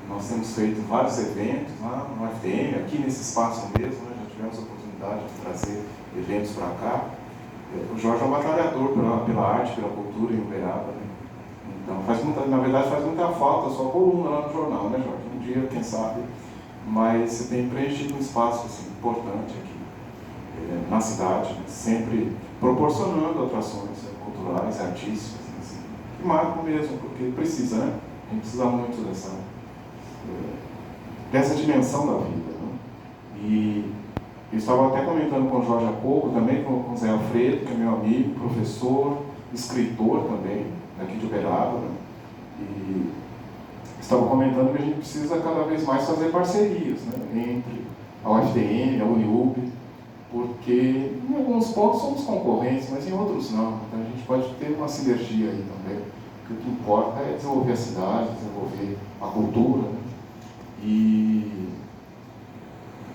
Nós temos feito vários eventos lá no FTM, aqui nesse espaço mesmo, né? Já tivemos a oportunidade de trazer eventos para cá. O Jorge é um batalhador pela arte, pela cultura em Uberaba, né? Então, na verdade, faz muita falta a sua coluna lá no jornal, né, Jorge? Um dia, quem sabe, mas você tem preenchido um espaço assim, importante aqui na cidade, né? Sempre proporcionando atrações culturais, artísticas, assim, que marcam mesmo, porque precisa, né? A gente precisa muito dessa dimensão da vida, né? E eu estava até comentando com o Jorge há pouco, também com o Zé Alfredo, que é meu amigo, professor, escritor também, aqui de Uberaba, né? E estava comentando que a gente precisa cada vez mais fazer parcerias, né? Entre a UFTM, a Uniub, porque em alguns pontos somos concorrentes, mas em outros não. Então a gente pode ter uma sinergia aí também. O que importa é desenvolver a cidade, desenvolver a cultura, né? E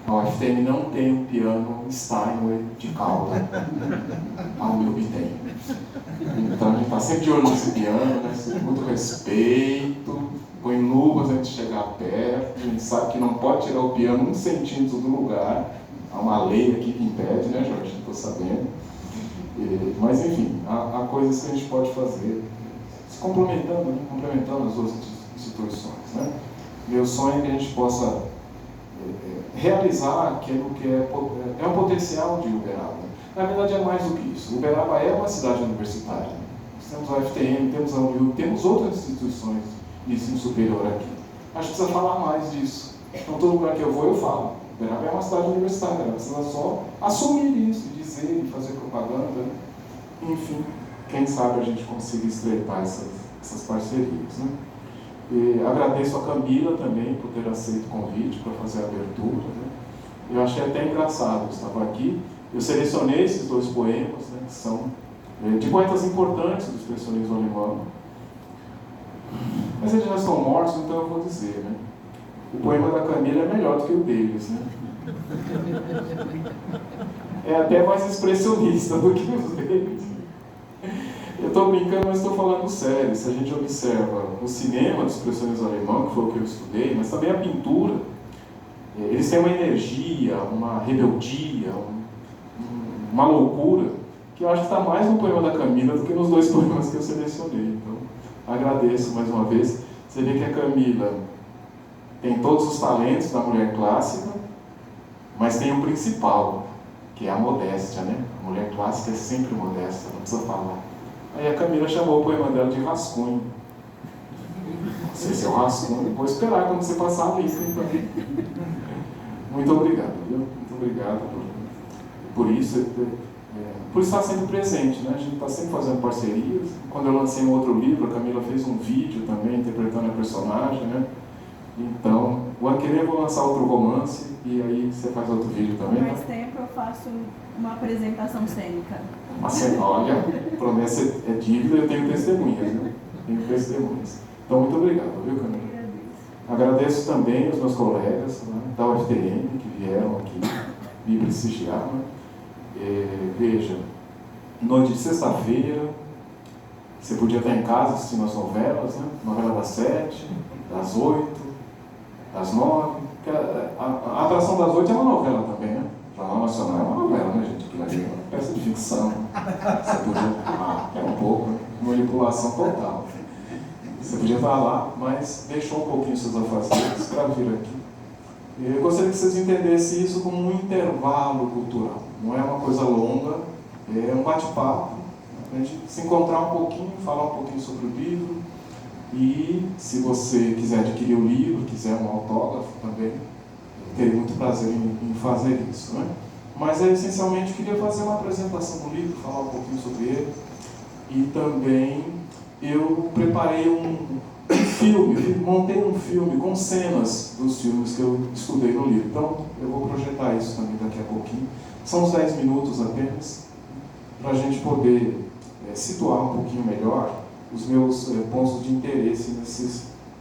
a UFTM não tem um piano Steinway de cauda, a Uniub tem. Então a gente está sempre de olho nesse piano, né? Com muito respeito, põe luvas antes de chegar perto, a gente sabe que não pode tirar o piano 1 centímetro do lugar, há uma lei aqui que impede, né, Jorge? Estou sabendo. Mas enfim, há coisas que a gente pode fazer, se complementando, né? Complementando as duas instituições, né? Meu sonho é que a gente possa realizar aquilo que é o potencial de Uberaba. Na verdade, é mais do que isso. Uberaba é uma cidade universitária. Nós temos a UFTM, temos a UniU, temos outras instituições de ensino superior aqui. Acho que precisa falar mais disso. Então, todo lugar que eu vou, eu falo. Uberaba é uma cidade universitária. Ela precisa só assumir isso, dizer, fazer propaganda, né? Enfim, quem sabe a gente consiga estreitar essas parcerias, né? E agradeço a Camila também por ter aceito o convite para fazer a abertura, né? Eu achei até engraçado, eu estava aqui, eu selecionei esses 2 poemas, né, que são de poetas importantes do expressionismo alemão, mas eles já estão mortos, então eu vou dizer, né? O poema da Camila é melhor do que o deles, né? É até mais expressionista do que os deles. Eu estou brincando, mas estou falando sério. Se a gente observa o cinema do expressionismo alemão, que foi o que eu estudei, mas também a pintura, eles têm uma energia, uma rebeldia, uma loucura, que eu acho que está mais no poema da Camila do que nos 2 poemas que eu selecionei. Então, agradeço mais uma vez. Você vê que a Camila tem todos os talentos da mulher clássica, mas tem o principal, que é a modéstia, né? A mulher clássica é sempre modesta, não precisa falar. Aí a Camila chamou o poema dela de rascunho. Não sei se é o rascunho, vou esperar quando você passar a lista, então. Muito obrigado, viu? Muito obrigado por isso, por estar sempre presente, né? A gente está sempre fazendo parcerias. Quando eu lancei um outro livro, a Camila fez um vídeo também, interpretando a personagem, né? Então, o ano que vem eu vou lançar outro romance, e aí você faz outro vídeo também, mais né? tempo eu faço uma apresentação cênica. Olha, promessa é dívida, eu tenho testemunhas, né? Tenho testemunhas. Então, muito obrigado, viu, Camila? Agradeço também aos meus colegas, né, da UFTM que vieram aqui me prestigiar, né? Veja, noite de sexta-feira, você podia estar em casa assistindo as novelas, né? Novela das 7, das 8, das 9. A atração das 8 é uma novela também, né? O Jornal Nacional é uma novela, né, gente? Aquilo ali é uma peça de ficção. Você podia... é um pouco, né? Manipulação total. Você podia estar lá, mas deixou um pouquinho seus afazeres para vir aqui. Eu gostaria que vocês entendessem isso como um intervalo cultural. Não é uma coisa longa, é um bate-papo, para a gente se encontrar um pouquinho, falar um pouquinho sobre o livro. E se você quiser adquirir o livro, quiser um autógrafo também, eu teria muito prazer em fazer isso, né? Mas essencialmente eu queria fazer uma apresentação do livro, falar um pouquinho sobre ele. E também eu preparei um filme, montei um filme com cenas dos filmes que eu estudei no livro. Então eu vou projetar isso também daqui a pouquinho. São uns 10 minutos apenas, para a gente poder situar um pouquinho melhor os meus pontos de interesse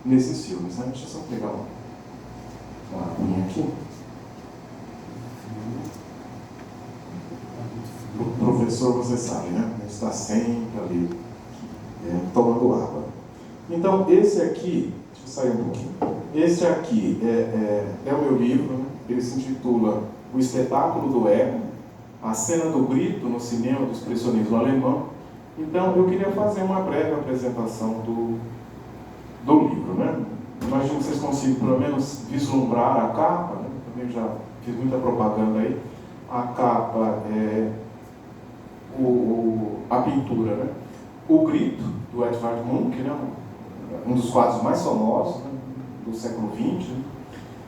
nesses filmes, né? Deixa eu só pegar uma aguinha aqui. O professor, você sabe, né? Está sempre ali tomando água. Então, esse aqui, deixa eu sair um pouquinho. este aqui é o meu livro, né? Ele se intitula O Espetáculo do Ego, a cena do grito no cinema do expressionismo alemão. Então, eu queria fazer uma breve apresentação do livro, né? Imagino que vocês consigam, pelo menos, vislumbrar a capa, né? Também já fiz muita propaganda aí. A capa é a pintura, né? O Grito, do Edvard Munch, né? Um dos quadros mais famosos, né? Do século XX,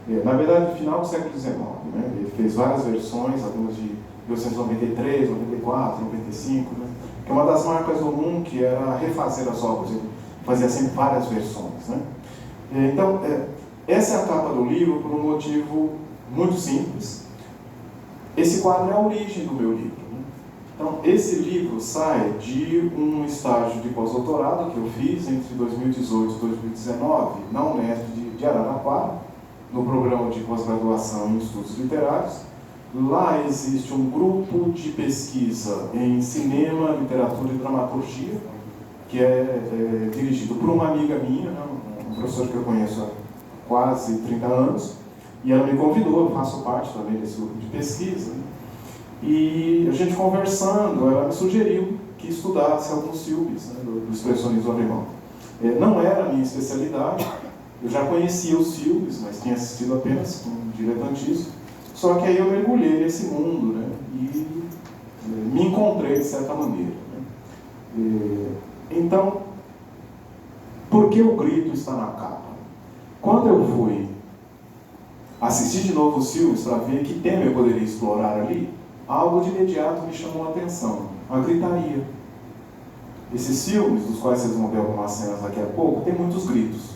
né? Na verdade, final do século XIX, né? Ele fez várias versões, algumas de 1893, 94, 95, né? Que uma das marcas do Munch era refazer as obras, ele fazia sempre várias versões, né? Então, essa é a capa do livro por um motivo muito simples. Esse quadro é a origem do meu livro, né? Então, esse livro sai de um estágio de pós-doutorado que eu fiz entre 2018 e 2019 na Unesp de Araraquara, no programa de pós-graduação em estudos literários. Lá existe um grupo de pesquisa em cinema, literatura e dramaturgia, que é dirigido por uma amiga minha, né, um professor que eu conheço há quase 30 anos, e ela me convidou, eu faço parte também desse grupo de pesquisa, né, e a gente conversando, ela me sugeriu que estudasse alguns filmes, né, do expressionismo alemão. Não era a minha especialidade, eu já conhecia os filmes, mas tinha assistido apenas com diletantismo. Só que aí eu mergulhei nesse mundo, né, e me encontrei de certa maneira, né. Então, por que o grito está na capa? Quando eu fui assistir de novo os filmes para ver que tema eu poderia explorar ali, algo de imediato me chamou a atenção: a gritaria. Esses filmes, dos quais vocês vão ver algumas cenas daqui a pouco, tem muitos gritos.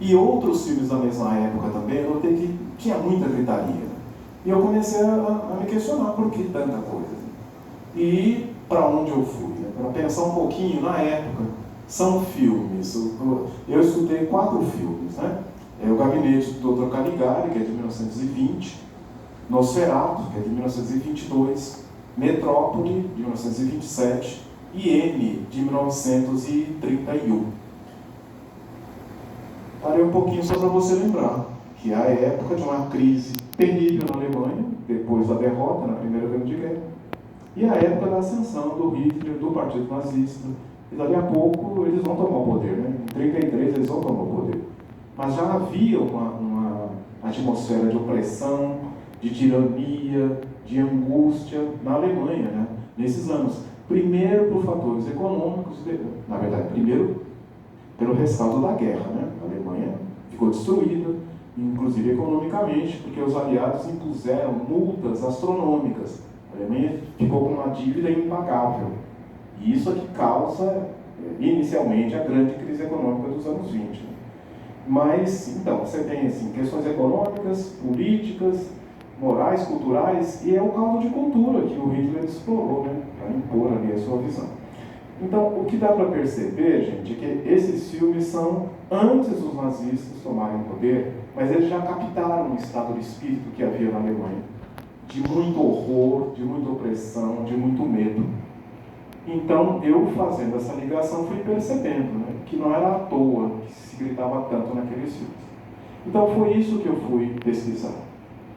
E outros filmes da mesma época também, eu notei que tinha muita gritaria. E eu comecei a me questionar por que tanta coisa. E para onde eu fui? Né? Para pensar um pouquinho, na época, são filmes. Eu estudei 4 filmes, né? O Gabinete do Dr. Caligari, que é de 1920, Nosferatu, que é de 1922, Metrópole, de 1927, e M, de 1931. Parei um pouquinho só para você lembrar que é a época de uma crise terrível na Alemanha, depois da derrota na Primeira Grande Guerra, e a época da ascensão do Hitler, do Partido Nazista. E dali a pouco eles vão tomar o poder, né? Em 1933 eles vão tomar o poder. Mas já havia uma atmosfera de opressão, de tirania, de angústia na Alemanha, né? Nesses anos. Primeiro por fatores econômicos, na verdade, primeiro pelo rescaldo da guerra, né? A Alemanha ficou destruída, inclusive economicamente, porque os aliados impuseram multas astronômicas. A Alemanha ficou com uma dívida impagável. E isso é que causa, inicialmente, a grande crise econômica dos anos 20. Né? Mas, então, você tem assim, questões econômicas, políticas, morais, culturais, e é o caldo de cultura que o Hitler explorou, né? Para impor ali a sua visão. Então, o que dá para perceber, gente, é que esses filmes são antes dos nazistas tomarem o poder, mas eles já captaram o estado de espírito que havia na Alemanha, de muito horror, de muita opressão, de muito medo. Então, eu fazendo essa ligação fui percebendo, né, que não era à toa que se gritava tanto naqueles filmes. Então, foi isso que eu fui pesquisar.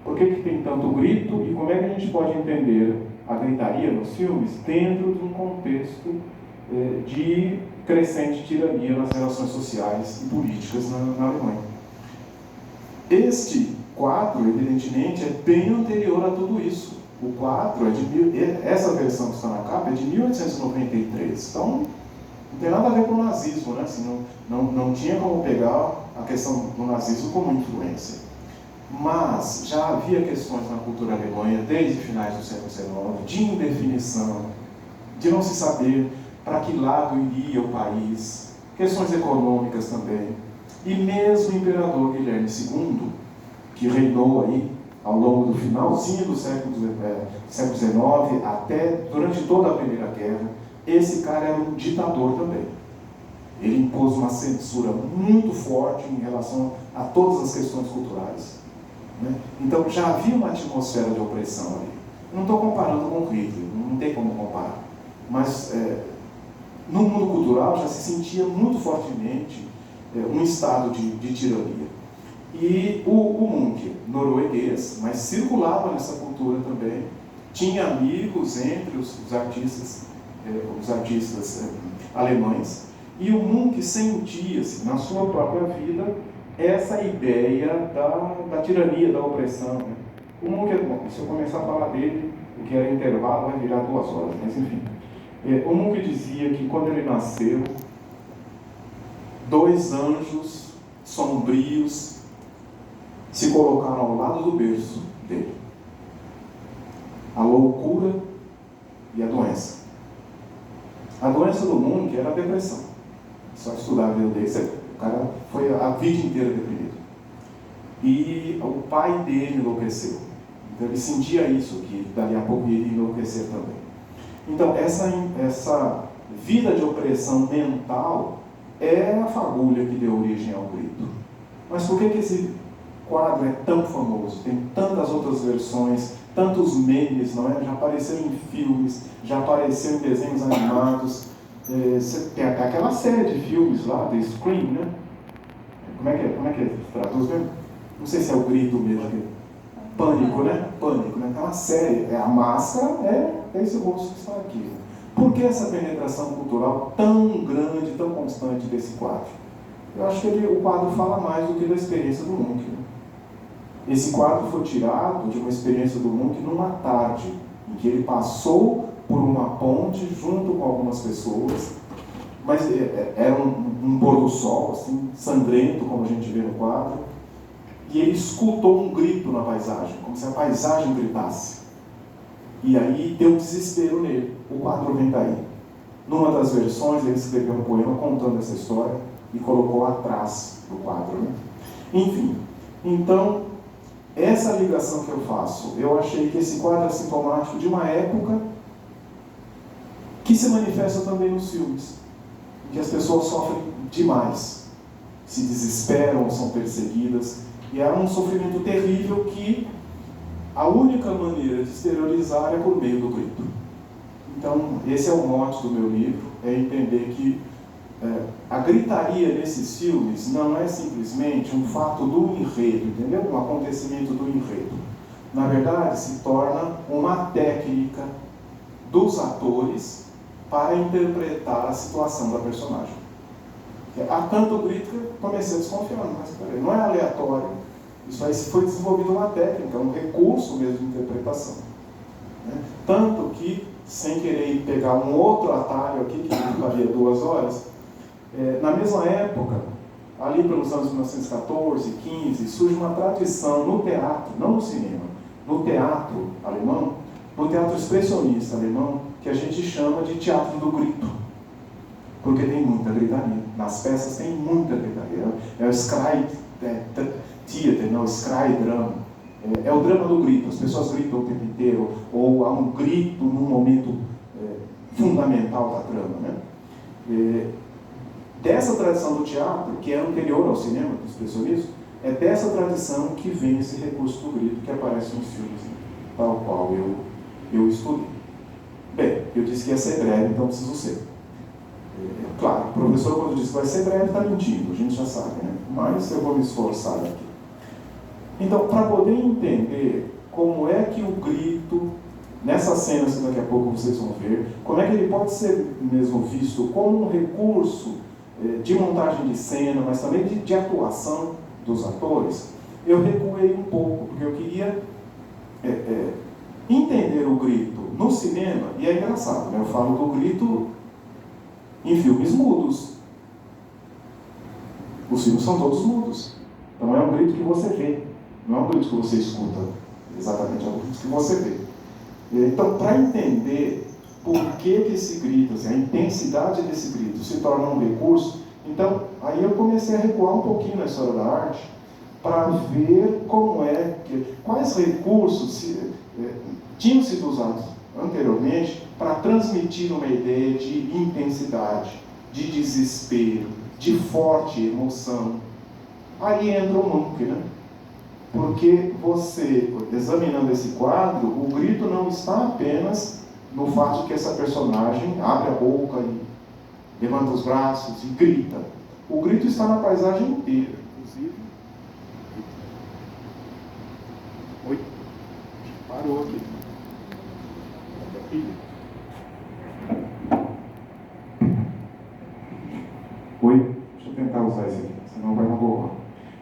Por que tem tanto grito e como é que a gente pode entender a gritaria nos filmes dentro de um contexto de crescente tirania nas relações sociais e políticas na Alemanha. Este quadro, evidentemente, é bem anterior a tudo isso. O quadro essa versão que está na capa é de 1893. Então, não tem nada a ver com o nazismo, né? Assim, não tinha como pegar a questão do nazismo como influência. Mas já havia questões na cultura alemã desde finais do século XIX, de indefinição, de não se saber para que lado iria o país, questões econômicas também. E mesmo o imperador Guilherme II, que reinou aí ao longo do finalzinho do século XIX, até durante toda a Primeira Guerra, esse cara era um ditador também. Ele impôs uma censura muito forte em relação a todas as questões culturais. Né? Então já havia uma atmosfera de opressão ali. Não estou comparando com o Hitler, não tem como comparar. Mas no mundo cultural já se sentia muito fortemente um estado de tirania. E o Munch, norueguês, mas circulava nessa cultura também, tinha amigos entre os artistas alemães, e o Munch sentia-se, na sua própria vida, essa ideia da tirania, da opressão. Né? O Munch, se eu começar a falar dele, o que era intervalo vai virar 2 horas, mas enfim. O Munch dizia que quando ele nasceu, 2 anjos sombrios se colocaram ao lado do berço dele. A loucura e a doença. A doença do Munch era a depressão. Só estudar a vida dele, o cara foi a vida inteira deprimido. E o pai dele enlouqueceu. Então ele sentia isso, que dali a pouco ele ia enlouquecer também. Então essa vida de opressão mental é a fagulha que deu origem ao grito. Mas por que esse quadro é tão famoso? Tem tantas outras versões, tantos memes, não é? Já apareceu em filmes, já apareceu em desenhos animados. Tem até aquela série de filmes lá, The Scream, né? Como é que traduz mesmo? Não sei se é o grito mesmo. Pânico, né? Pânico, né? Aquela série, a máscara é esse rosto que está aqui. Né? Por que essa penetração cultural tão grande, tão constante desse quadro? Eu acho que o quadro fala mais do que da experiência do Munch. Né? Esse quadro foi tirado de uma experiência do Munch numa tarde, em que ele passou por uma ponte junto com algumas pessoas, mas era um pôr do sol, assim, sangrento, como a gente vê no quadro, e ele escutou um grito na paisagem, como se a paisagem gritasse. E aí deu um desespero nele. O quadro vem daí. Numa das versões, ele escreveu um poema contando essa história e colocou atrás do quadro. Né? Enfim, então, essa ligação que eu faço, eu achei que esse quadro é sintomático de uma época que se manifesta também nos filmes, em que as pessoas sofrem demais, se desesperam, são perseguidas, e é um sofrimento terrível que a única maneira de exteriorizar é por meio do grito. Então, esse é o mote do meu livro, é entender que a gritaria nesses filmes não é simplesmente um fato do enredo, entendeu? Um acontecimento do enredo. Na verdade, se torna uma técnica dos atores para interpretar a situação da personagem. Há tanto grito que eu comecei a desconfiar, mas peraí, não é aleatório. Isso aí foi desenvolvido uma técnica, um recurso mesmo de interpretação. Né? Tanto que, sem querer pegar um outro atalho aqui, que ficaria 2 horas, na mesma época, ali pelos anos 1914, 15, surge uma tradição no teatro, não no cinema, no teatro alemão, no teatro expressionista alemão, que a gente chama de teatro do grito. Porque tem muita gritaria. Nas peças tem muita gritaria. É o Schrei Theater, não, o Schrei Drama. É o drama do grito. As pessoas gritam o tempo inteiro, ou há um grito num momento fundamental da trama. Né? Dessa tradição do teatro, que é anterior ao cinema, do expressionismo, é dessa tradição que vem esse recurso do grito que aparece nos filmes, né? Tal qual eu estudei. Bem, eu disse que ia ser breve, então preciso ser. Claro, o professor, quando diz que vai ser breve, está mentindo, a gente já sabe, né? Mas eu vou me esforçar aqui. Então, para poder entender como é que o grito, nessas cenas que daqui a pouco vocês vão ver, como é que ele pode ser mesmo visto como um recurso de montagem de cena, mas também de atuação dos atores, eu recuei um pouco, porque eu queria entender o grito no cinema, e é engraçado, né? Eu falo do grito em filmes mudos. Os filmes são todos mudos. Então é um grito que você vê, não é um grito que você escuta. Exatamente, é um grito que você vê. Então, para entender por que esse grito, assim, a intensidade desse grito se torna um recurso, então, aí eu comecei a recuar um pouquinho na história da arte para ver quais recursos tinham sido usados anteriormente para transmitir uma ideia de intensidade, de desespero, de forte emoção. Aí entra o Munch, né? Porque você, examinando esse quadro, o grito não está apenas no fato de que essa personagem abre a boca e levanta os braços e grita. O grito está na paisagem inteira. Inclusive, travou aqui. Oi? Deixa eu tentar usar esse aqui, senão vai borrar.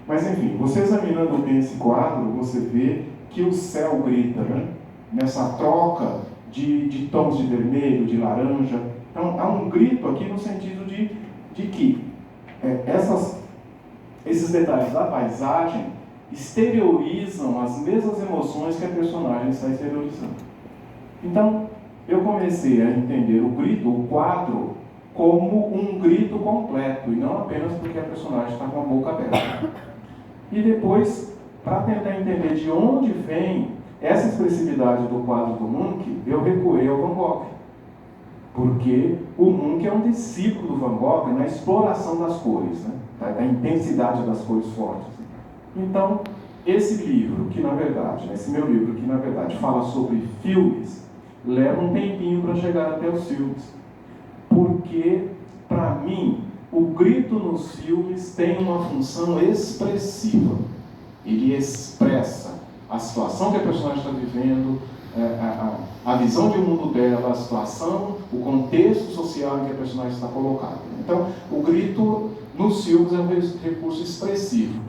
Mas enfim, você examinando bem esse quadro, você vê que o céu grita, né? Nessa troca de tons de vermelho, de laranja. Então, há um grito aqui no sentido de que esses detalhes da paisagem exteriorizam as mesmas emoções que a personagem está exteriorizando. Então, eu comecei a entender o grito, o quadro, como um grito completo, e não apenas porque a personagem está com a boca aberta. E depois, para tentar entender de onde vem essa expressividade do quadro do Munch, eu recuei ao Van Gogh. Porque o Munch é um discípulo do Van Gogh na exploração das cores, né? Da intensidade das cores fortes. Então, esse livro, que na verdade, esse meu livro, que na verdade fala sobre filmes, leva um tempinho para chegar até os filmes. Porque, para mim, o grito nos filmes tem uma função expressiva. Ele expressa a situação que a personagem está vivendo, a visão de mundo dela, a situação, o contexto social em que a personagem está colocada. Então, o grito nos filmes é um recurso expressivo.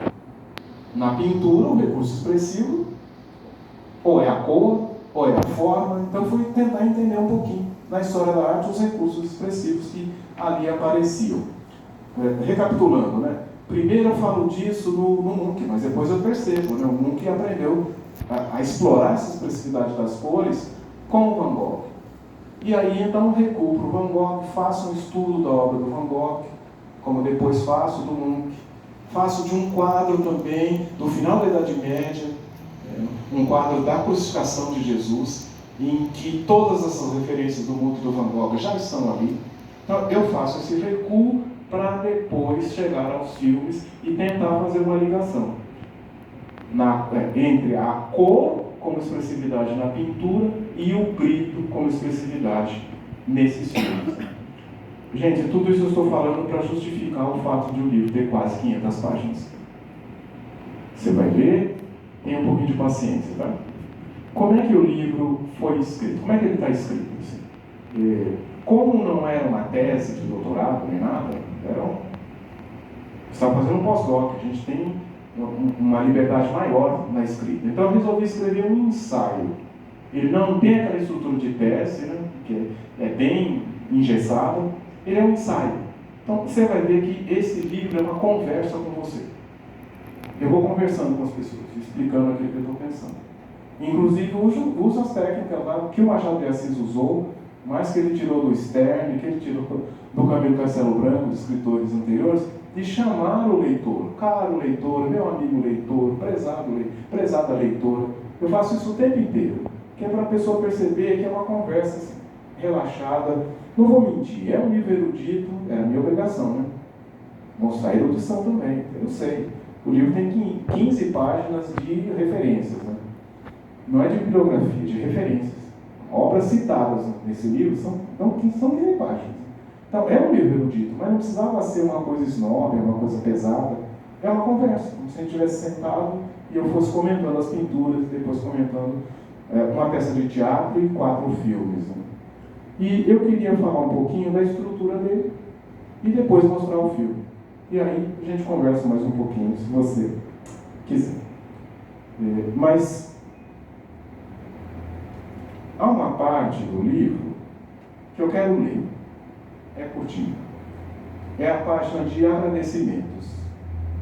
Na pintura, o recurso expressivo ou é a cor, ou é a forma. Então, fui tentar entender um pouquinho na história da arte os recursos expressivos que ali apareciam. Recapitulando, né? Primeiro eu falo disso no Munch, mas depois eu percebo, né? O Munch aprendeu a explorar essa expressividade das cores com o Van Gogh. E aí, então, recuo para o Van Gogh, faço um estudo da obra do Van Gogh, como depois faço do Munch. Faço de um quadro também, do final da Idade Média, um quadro da crucificação de Jesus, em que todas essas referências do Munch e do Van Gogh já estão ali. Então, eu faço esse recuo para depois chegar aos filmes e tentar fazer uma ligação entre a cor como expressividade na pintura e o grito como expressividade nesses filmes. Gente, tudo isso eu estou falando para justificar o fato de o livro ter quase 500 páginas. Você vai ver, tenha um pouquinho de paciência, tá? Como é que o livro foi escrito? Como é que ele está escrito? Assim? Como não era uma tese de doutorado nem nada, estava fazendo um pós-doc, a gente tem uma liberdade maior na escrita. Então eu resolvi escrever um ensaio. Ele não tem aquela estrutura de tese, né, que é bem engessada. Ele é um ensaio. Então você vai ver que esse livro é uma conversa com você. Eu vou conversando com as pessoas, explicando aquilo que eu estou pensando. Inclusive uso as técnicas lá que o Machado de Assis usou, mas que ele tirou do Stern, que ele tirou do Camilo Castelo Branco, dos escritores anteriores, de chamar o leitor, caro leitor, meu amigo leitor, prezada leitora. Eu faço isso o tempo inteiro, que é para a pessoa perceber que é uma conversa assim, relaxada. Não vou mentir, é um livro erudito, é a minha obrigação, né? Mostrar a erudição também, eu sei. O livro tem 15 páginas de referências, né? Não é de bibliografia, de referências. Obras citadas nesse livro são 15 páginas. Então, é um livro erudito, mas não precisava ser uma coisa snob, uma coisa pesada. É uma conversa, como se a gente tivesse sentado e eu fosse comentando as pinturas, depois comentando uma peça de teatro e 4 filmes. Né? E eu queria falar um pouquinho da estrutura dele e depois mostrar o filme. E aí a gente conversa mais um pouquinho, se você quiser. Mas há uma parte do livro que eu quero ler. É curtinho. É a página de agradecimentos.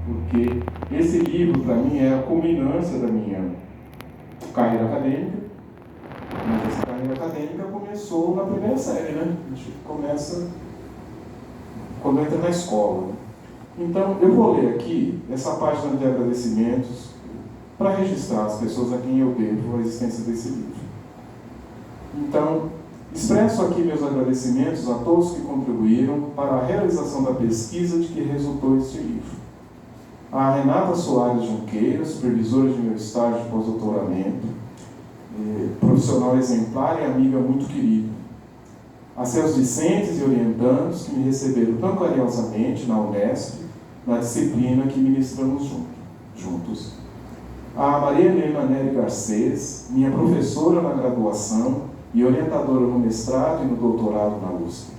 Porque esse livro, para mim, é a culminância da minha carreira acadêmica. Mas essa carreira acadêmica começou na primeira série, né? A gente começa quando entra na escola. Então, eu vou ler aqui essa página de agradecimentos para registrar as pessoas a quem eu devo a existência desse livro. Então, expresso aqui meus agradecimentos a todos que contribuíram para a realização da pesquisa de que resultou este livro. A Renata Soares Junqueira, supervisora de meu estágio de pós-doutoramento, profissional exemplar e amiga muito querida. A seus discentes e orientandos que me receberam tão carinhosamente na Unesp, na disciplina que ministramos juntos. A Maria Helena Nery Garcês, minha professora na graduação e orientadora no mestrado e no doutorado na USP.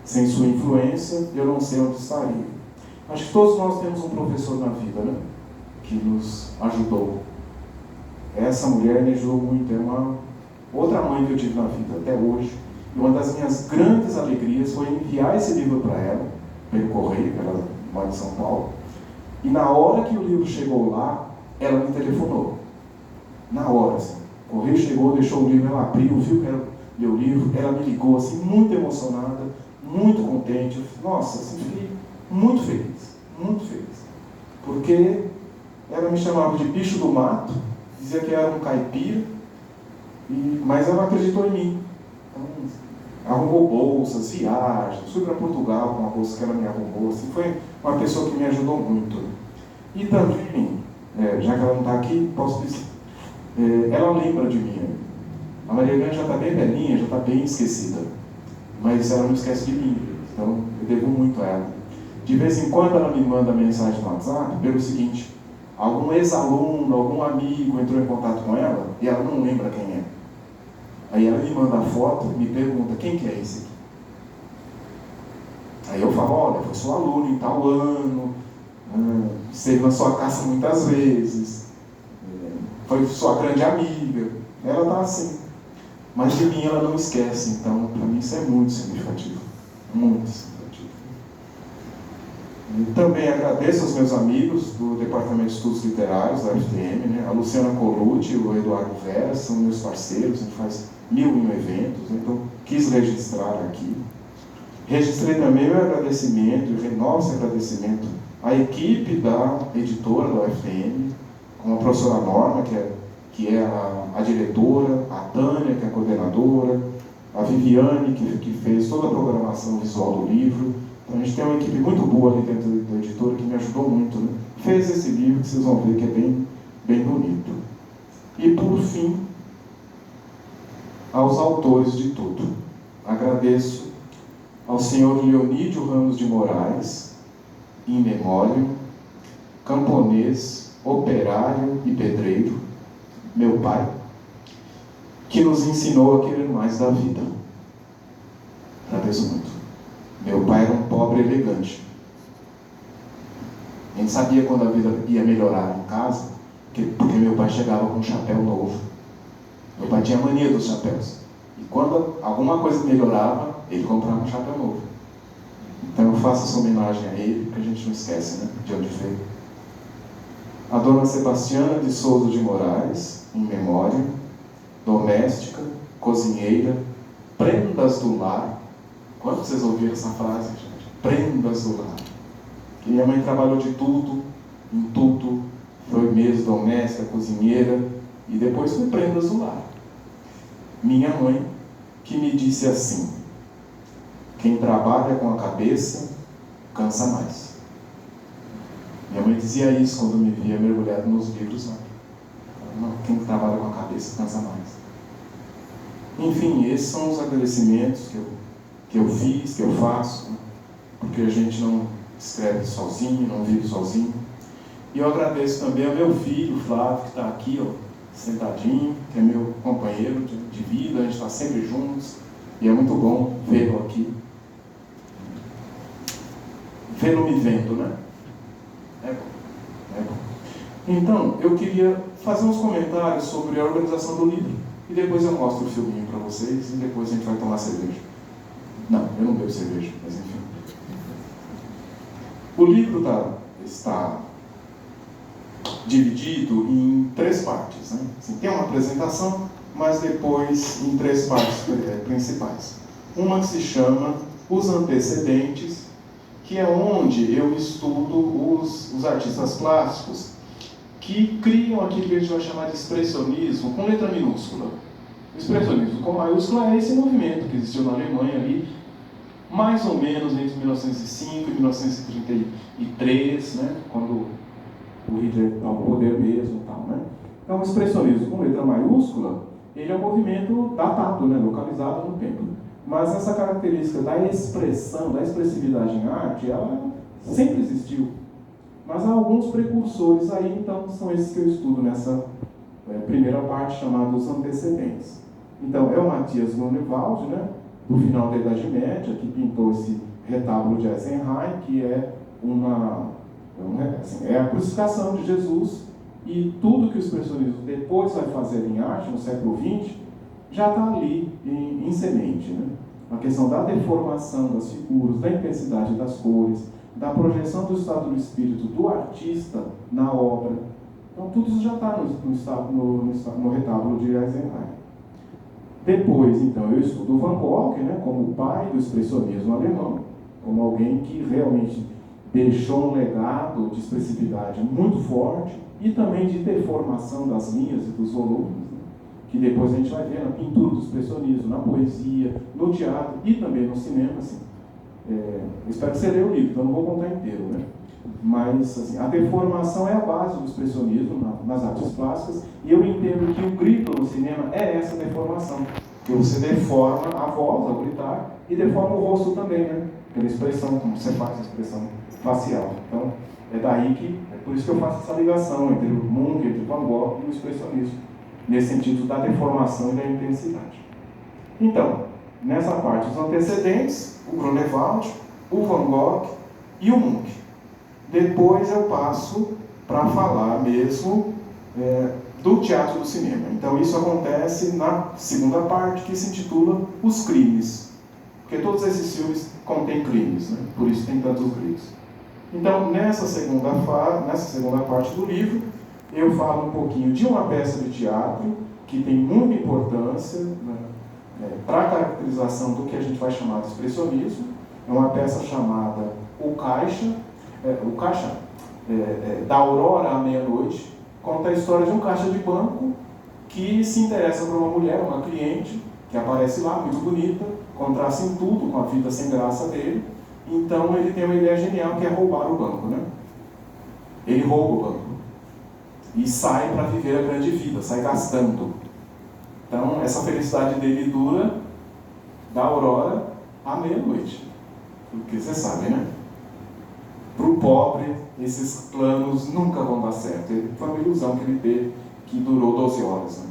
Sem sua influência, eu não sei onde estaria. Acho que todos nós temos um professor na vida, né? Que nos ajudou. Essa mulher me ajudou muito, é uma outra mãe que eu tive na vida até hoje. E uma das minhas grandes alegrias foi enviar esse livro para ela, pelo correio, ela mora em São Paulo. E na hora que o livro chegou lá, ela me telefonou. Na hora, assim. O correio chegou, deixou o livro, ela abriu, viu que era meu livro, ela me ligou, assim, muito emocionada, muito contente. Eu, nossa, assim, fiquei muito feliz, muito feliz. Porque ela me chamava de bicho do mato, dizia que era um caipira, mas ela acreditou em mim. Então, arrumou bolsas, viagens, fui para Portugal com a bolsa que ela me arrumou. Assim, foi uma pessoa que me ajudou muito. E também, já que ela não está aqui, posso dizer, ela lembra de mim. A Maria Helena já está bem velhinha, já está bem esquecida, mas ela não esquece de mim, então eu devo muito a ela. De vez em quando ela me manda mensagem no WhatsApp pelo seguinte: algum ex-aluno, algum amigo entrou em contato com ela e ela não lembra quem é. Aí ela me manda a foto e me pergunta: quem que é esse aqui? Aí eu falo: olha, foi seu aluno em tal ano, esteve na sua casa muitas vezes, foi sua grande amiga. Ela está assim. Mas de mim ela não esquece, então para mim isso é muito significativo. Muito significativo. E também agradeço aos meus amigos do Departamento de Estudos Literários da UFTM, né? A Luciana Colucci e o Eduardo Vera são meus parceiros, a gente faz 1000 eventos, então quis registrar aqui. Registrei também meu agradecimento, e renovo esse agradecimento à equipe da editora da UFTM, com a professora Norma, que é a diretora, a Tânia, que é a coordenadora, a Viviane, que fez toda a programação visual do livro. Então a gente tem uma equipe muito boa ali dentro da editora que me ajudou muito, né? Fez esse livro que vocês vão ver que é bem, bem bonito. E por fim, aos autores de tudo. Agradeço ao senhor Leonídio Ramos de Moraes, in memoriam, camponês, operário e pedreiro, meu pai, que nos ensinou a querer mais da vida. Agradeço muito. Meu pai era um pobre elegante. A gente sabia quando a vida ia melhorar em casa, porque meu pai chegava com um chapéu novo. Meu pai tinha mania dos chapéus. E quando alguma coisa melhorava, ele comprava um chapéu novo. Então eu faço essa homenagem a ele, porque a gente não esquece, né, de onde veio. A dona Sebastiana de Souza de Moraes, in memoriam, doméstica, cozinheira, prendas do lar. Quando vocês ouviram essa frase, gente? Prendas do lar. Que minha mãe trabalhou de tudo, em tudo, foi mesmo doméstica, cozinheira, e depois foi prendas do lar. Minha mãe, que me disse assim: quem trabalha com a cabeça, cansa mais. Minha mãe dizia isso quando me via mergulhado nos livros. Não, quem trabalha com a cabeça cansa mais. Enfim, esses são os agradecimentos que eu fiz, que eu faço, né? Porque a gente não escreve sozinho, não vive sozinho. E eu agradeço também ao meu filho, Flávio, que está aqui, ó, sentadinho, que é meu companheiro de vida, a gente está sempre juntos, e é muito bom vê-lo aqui. Vê-lo me vendo, né? É bom, é bom. Então, eu queria fazer uns comentários sobre a organização do livro, e depois eu mostro o filminho para vocês, e depois a gente vai tomar cerveja. Não, eu não bebo cerveja, mas enfim. O livro está dividido em 3 partes, né? Assim, tem uma apresentação, mas depois em 3 partes principais. Uma que se chama Os Antecedentes, que é onde eu estudo os artistas plásticos que criam aquilo que a gente vai chamar de expressionismo com letra minúscula. O expressionismo com maiúscula é esse movimento que existiu na Alemanha ali, mais ou menos entre 1905 e 1933, né, quando o Hitler está ao poder mesmo e tal, né? Então, o expressionismo com letra maiúscula, ele é um movimento datado, né, localizado no tempo. Mas essa característica da expressão, da expressividade em arte, ela sempre existiu. Mas há alguns precursores aí, então, são esses que eu estudo nessa primeira parte, chamada os antecedentes. Então, é o Matthias Grunewald, né, do final da Idade Média, que pintou esse retábulo de Eisenheim, que é é a crucificação de Jesus, e tudo que o expressionismo depois vai fazer em arte, no século XX, já está ali em semente, né? A questão da deformação das figuras, da intensidade das cores, da projeção do estado do espírito do artista na obra. Então, tudo isso já está no retábulo de Eisenheim. Depois, então, eu estudo Van Gogh, né, como o pai do expressionismo alemão, como alguém que realmente deixou um legado de expressividade muito forte e também de deformação das linhas e dos volumes, né, que depois a gente vai ver na pintura do expressionismo, na poesia, no teatro e também no cinema. Assim. Espero que você leia o livro, então não vou contar inteiro, né? Mas assim, a deformação é a base do expressionismo nas artes plásticas, e eu entendo que o grito no cinema é essa deformação, que você deforma a voz ao gritar e deforma o rosto também, né? Pela expressão, como você faz a expressão facial. Então, é por isso que eu faço essa ligação entre o Munch, entre o Van Gogh e o expressionismo, nesse sentido da deformação e da intensidade. Então, nessa parte, os antecedentes, o Grunewald, o Van Gogh e o Munch. Depois eu passo para falar mesmo do teatro e do cinema. Então isso acontece na segunda parte, que se intitula Os Crimes. Porque todos esses filmes contêm crimes, né? Por isso tem tantos gritos. Então, nessa segunda parte do livro, eu falo um pouquinho de uma peça de teatro que tem muita importância, né, para a caracterização do que a gente vai chamar de expressionismo. É uma peça chamada O Caixa, da Aurora à Meia-Noite. Conta a história de um caixa de banco que se interessa por uma mulher, uma cliente, que aparece lá, muito bonita, contrasta em tudo com a vida sem graça dele. Então ele tem uma ideia genial, que é roubar o banco, né? Ele rouba o banco e sai para viver a grande vida, sai gastando. Então essa felicidade dele dura da aurora à meia-noite, porque você sabe, né? Para o pobre, esses planos nunca vão dar certo. Foi uma ilusão que ele teve, que durou 12 horas. Né?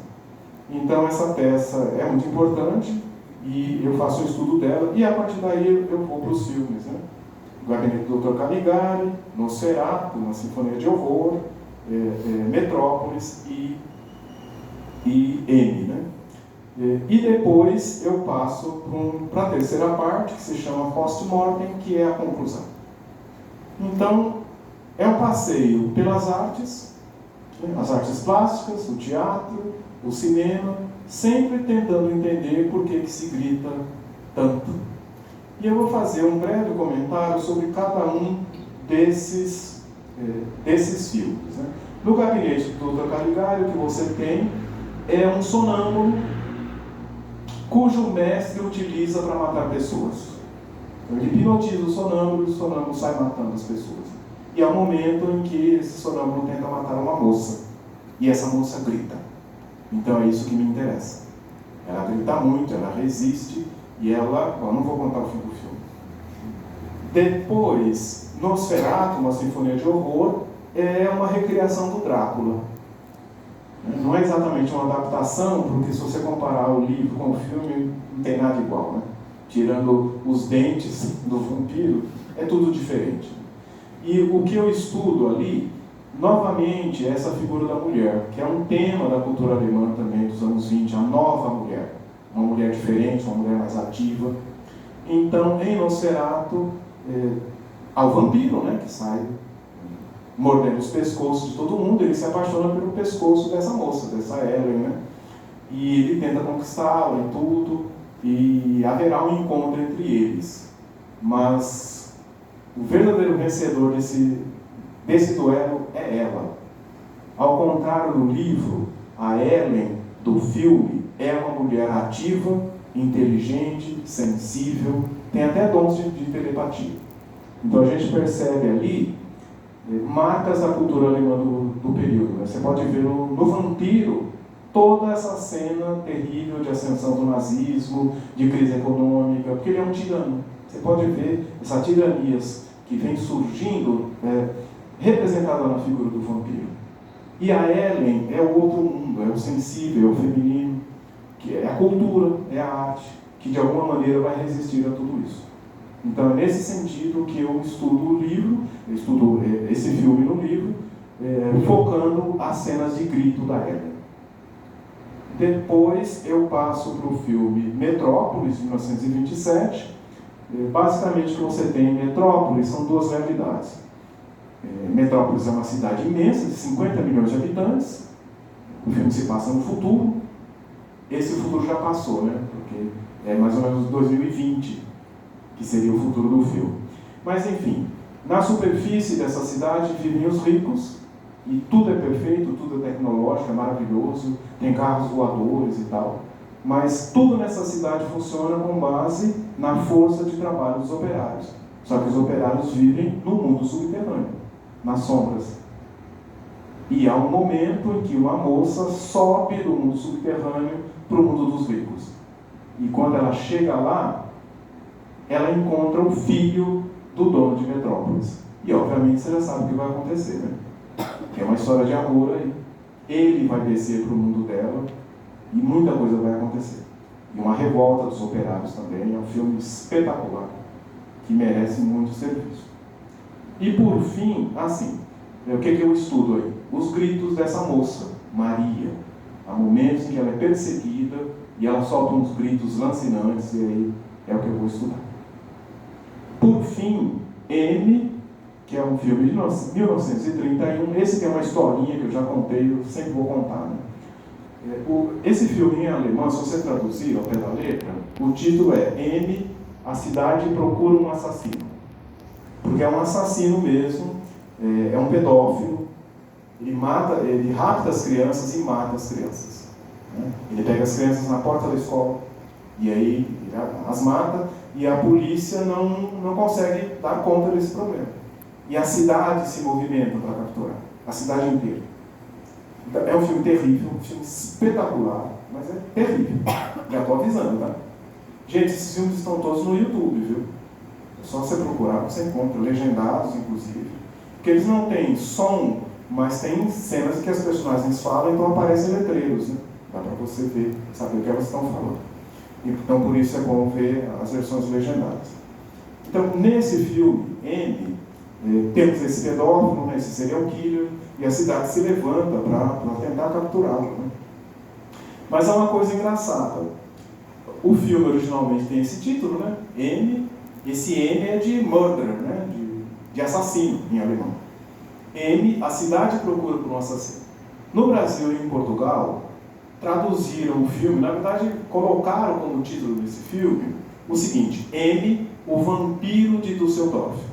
Então essa peça é muito importante, e eu faço o estudo dela, e a partir daí eu vou para os filmes, né? O Gabinete do Dr. Caligari, Nosferatu, uma Sinfonia de Horror, Metrópolis e M, né? E depois eu passo para a terceira parte, que se chama Post-Mortem, que é a conclusão. Então, é um passeio pelas artes, né? As artes plásticas, o teatro, o cinema, sempre tentando entender por que se grita tanto. E eu vou fazer um breve comentário sobre cada um desses filmes. Né? No Gabinete do Dr. Caligari, o que você tem é um sonâmbulo cujo mestre utiliza para matar pessoas. Então, ele hipnotiza o sonâmbulo sai matando as pessoas. E há um momento em que esse sonâmbulo tenta matar uma moça, e essa moça grita. Então é isso que me interessa. Ela grita muito, ela resiste, e ela... não vou contar o fim do filme. Depois, Nosferatu, uma Sinfonia de Horror, é uma recriação do Drácula. Não é exatamente uma adaptação, porque se você comparar o livro com o filme, não tem nada igual, né? Tirando os dentes do vampiro, é tudo diferente. E o que eu estudo ali, novamente, é essa figura da mulher, que é um tema da cultura alemã também dos anos 20, a nova mulher. Uma mulher diferente, uma mulher mais ativa. Então, em Nosferatu, há o vampiro, né, que sai mordendo os pescoços de todo mundo, ele se apaixona pelo pescoço dessa moça, dessa Ellen, né? E ele tenta conquistá-la e tudo, e haverá um encontro entre eles. Mas o verdadeiro vencedor desse duelo é ela. Ao contrário do livro, a Ellen do filme é uma mulher ativa, inteligente, sensível, tem até dons de telepatia. Então a gente percebe ali marcas da cultura alemã do período. Né? Você pode ver no Vampiro toda essa cena terrível de ascensão do nazismo, de crise econômica, porque ele é um tirano. Você pode ver essas tiranias que vêm surgindo representada na figura do vampiro. E a Ellen é o outro mundo, é o sensível, é o feminino, que é a cultura, é a arte, que de alguma maneira vai resistir a tudo isso. Então é nesse sentido que eu estudo o livro, eu estudo esse filme no livro, focando as cenas de grito da Ellen. Depois eu passo para o filme Metrópolis, de 1927. Basicamente o que você tem em Metrópolis são duas realidades. Metrópolis é uma cidade imensa, de 50 milhões de habitantes. O filme se passa no futuro. Esse futuro já passou, né? Porque é mais ou menos 2020, que seria o futuro do filme. Mas enfim, na superfície dessa cidade vivem os ricos, e tudo é perfeito, tudo é tecnológico, é maravilhoso, tem carros voadores e tal. Mas tudo nessa cidade funciona com base na força de trabalho dos operários. Só que os operários vivem no mundo subterrâneo, nas sombras. E há um momento em que uma moça sobe do mundo subterrâneo para o mundo dos ricos. E quando ela chega lá, ela encontra o filho do dono de Metrópolis. E obviamente você já sabe o que vai acontecer, né? É uma história de amor aí. Ele vai descer para o mundo dela e muita coisa vai acontecer. E uma revolta dos operários também. É um filme espetacular, que merece muito serviço. E por fim, assim, o que eu estudo aí? Os gritos dessa moça, Maria. Há momentos em que ela é perseguida e ela solta uns gritos lancinantes, e aí é o que eu vou estudar. Por fim, M, que é um filme de 1931. Esse tem uma historinha que eu já contei, eu sempre vou contar, né? Esse filme em alemão, se você traduzir ao pé da letra, o título é M, a cidade procura um assassino. Porque é um assassino mesmo, é um pedófilo, ele rapta as crianças e mata as crianças. Né? Ele pega as crianças na porta da escola, e aí ele as mata, e a polícia não consegue dar conta desse problema. E a cidade se movimenta para capturar, a cidade inteira. Então, é um filme terrível, um filme espetacular, mas é terrível. Já estou avisando, tá? Gente, esses filmes estão todos no YouTube, viu? É só você procurar, você encontra, legendados, inclusive. Porque eles não têm som, mas tem cenas em que as personagens falam, então aparecem letreiros, né? Dá para você ver, saber o que elas estão falando. Então, por isso é bom ver as versões legendadas. Então, nesse filme, M, temos esse pedófilo, né, esse serial killer, e a cidade se levanta para tentar capturá-lo. Né? Mas há uma coisa engraçada. O filme originalmente tem esse título, né? M. Esse M é de murder, né? de assassino em alemão. M, a cidade procura por um assassino. No Brasil e em Portugal, traduziram o filme, na verdade, colocaram como título desse filme o seguinte: M, o vampiro de Düsseldorf.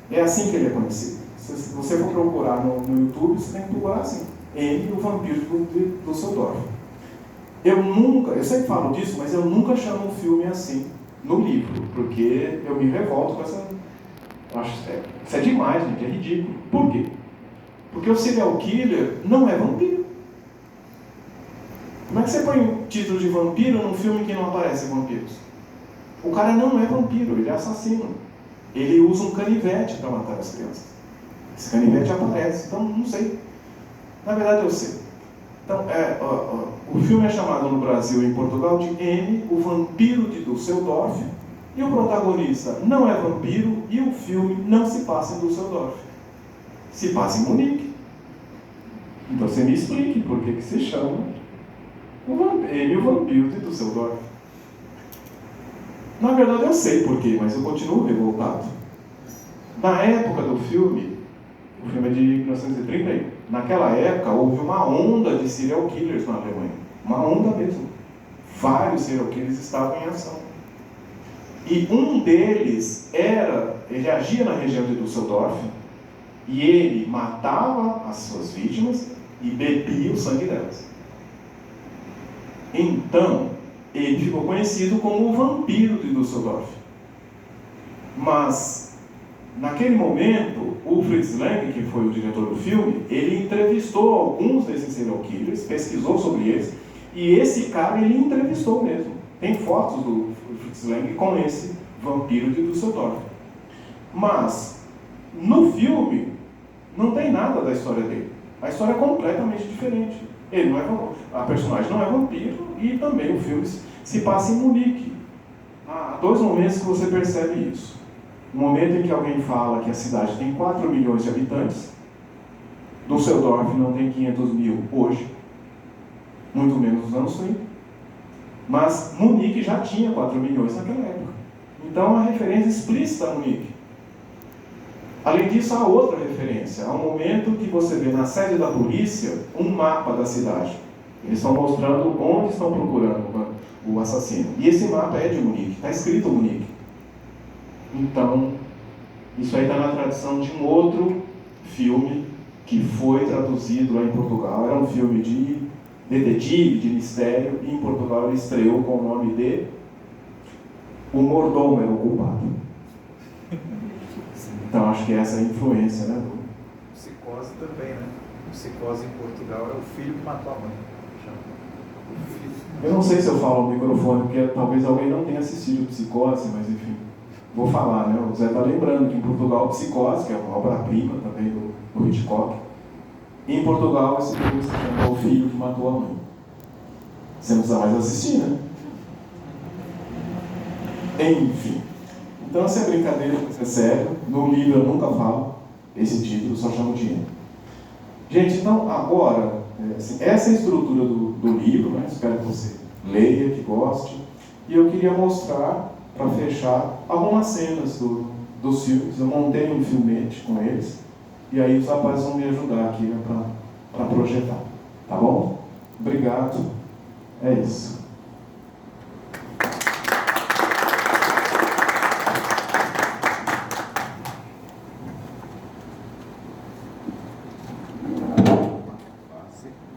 É assim que ele é conhecido. Se você for procurar no YouTube, você tem que procurar assim: M, o vampiro de Düsseldorf. Eu sempre falo disso, mas eu nunca chamo um filme assim no livro, porque eu me revolto com essa... Isso é demais, gente, é ridículo. Por quê? Porque o serial killer não é vampiro. Como é que você põe o título de vampiro num filme que não aparecem vampiros? O cara não é vampiro, ele é assassino. Ele usa um canivete para matar as crianças. Esse canivete aparece, então não sei. Na verdade eu sei. Então, o filme é chamado no Brasil e em Portugal de M, o vampiro de Düsseldorf, e o protagonista não é vampiro e o filme não se passa em Düsseldorf. Se passa em Munique. Então você me explique por que se chama M, o vampiro de Düsseldorf. Na verdade eu sei por quê, mas eu continuo revoltado. Na época do filme, o filme é de 1931, naquela época houve uma onda de serial killers na Alemanha. Uma onda mesmo. Vários serial killers estavam em ação. E um deles ele agia na região de Düsseldorf, e ele matava as suas vítimas e bebia o sangue delas. Então, ele ficou conhecido como o vampiro de Düsseldorf. Mas, naquele momento, o Fritz Lang, que foi o diretor do filme, ele entrevistou alguns desses serial killers, pesquisou sobre eles, e esse cara ele entrevistou mesmo. Tem fotos do Fritz Lang com esse vampiro de Düsseldorf. Mas, no filme, Não tem nada da história dele. A história é completamente diferente. Ele não é, a personagem não é vampiro e também o filme se passa em Munique. Há 2 momentos que você percebe isso. O momento em que alguém fala que a cidade tem 4 milhões de habitantes, Düsseldorf não tem 500 mil hoje, muito menos nos anos 30, mas Munique já tinha 4 milhões naquela época. Então, a referência explícita a Munique. Além disso, há outra referência. Há um momento que você vê na sede da polícia um mapa da cidade. Eles estão mostrando onde estão procurando o assassino. E esse mapa é de Munique, está escrito Munique. Então, isso aí está na tradição de um outro filme que foi traduzido lá em Portugal. Era um filme de detetive, de mistério, e em Portugal ele estreou com o nome de O Mordomo Era o Culpado. Então, acho que essa é a influência, né? Psicose também, né? Psicose em Portugal é o filho que matou a mãe. Eu não sei se eu falo no microfone, porque talvez alguém não tenha assistido Psicose, mas enfim, vou falar, né? O Zé está lembrando que em Portugal, Psicose, que é uma obra-prima também do Hitchcock, em Portugal esse filme se chama O Filho que Matou a Mãe. Você não precisa mais assistir, né? Enfim. Então, essa é brincadeira, isso é sério. No livro eu nunca falo esse título, só chamo de N. Gente, então, agora, assim, essa é a estrutura do livro, né? Espero que você leia, que goste. E eu queria mostrar, para fechar, algumas cenas dos filmes. Eu montei um filmete com eles. E aí os rapazes vão me ajudar aqui, né, para projetar. Tá bom? Obrigado. É isso.